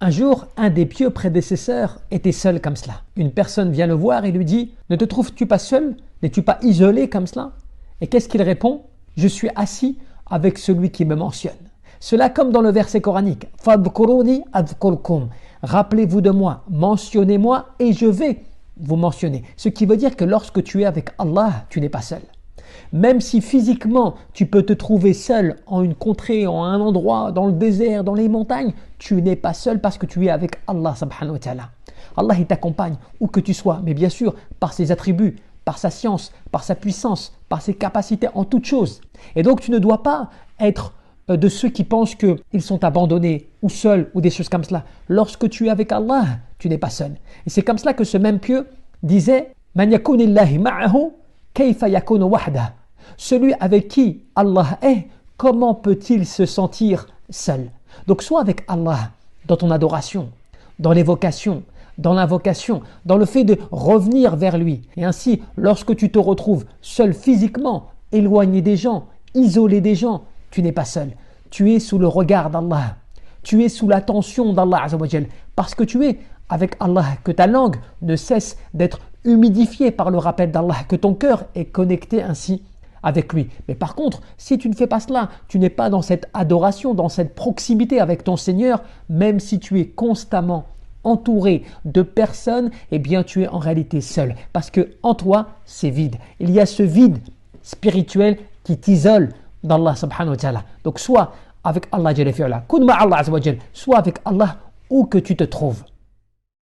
Un jour, un des pieux prédécesseurs était seul comme cela. Une personne vient le voir et lui dit « Ne te trouves-tu pas seul? N'es-tu pas isolé comme cela ?» Et qu'est-ce qu'il répond? « Je suis assis avec celui qui me mentionne. » Cela comme dans le verset coranique « Fadhkuruni adhkurkum » Rappelez-vous de moi, mentionnez-moi et je vais vous mentionner. Ce qui veut dire que lorsque tu es avec Allah, tu n'es pas seul. Même si physiquement tu peux te trouver seul en une contrée, en un endroit, dans le désert, dans les montagnes, tu n'es pas seul parce que tu es avec Allah subhanahu wa ta'ala. Allah il t'accompagne où que tu sois, mais bien sûr par ses attributs, par sa science, par sa puissance, par ses capacités en toutes choses. Et donc tu ne dois pas être de ceux qui pensent qu'ils sont abandonnés ou seuls ou des choses comme cela. Lorsque tu es avec Allah, tu n'es pas seul. Et c'est comme cela que ce même pieux disait « Man yakunillahi ma'ahu kayfa yakunu wahdah » Celui avec qui Allah est, comment peut-il se sentir seul? Donc sois avec Allah dans ton adoration, dans l'évocation, dans l'invocation, dans le fait de revenir vers lui. Et ainsi, lorsque tu te retrouves seul physiquement, éloigné des gens, isolé des gens, tu n'es pas seul. Tu es sous le regard d'Allah. Tu es sous l'attention d'Allah Azza wa Jal. Parce que tu es avec Allah, que ta langue ne cesse d'être humidifiée par le rappel d'Allah, que ton cœur est connecté ainsi avec lui. Mais par contre, si tu ne fais pas cela, tu n'es pas dans cette adoration, dans cette proximité avec ton Seigneur, même si tu es constamment entouré de personnes, eh bien tu es en réalité seul. Parce que en toi, c'est vide. Il y a ce vide spirituel qui t'isole d'Allah subhanahu wa ta'ala. Donc soit avec Allah jalla fi'ala, kun ma Allah azza wa jalla, soit avec Allah où que tu te trouves.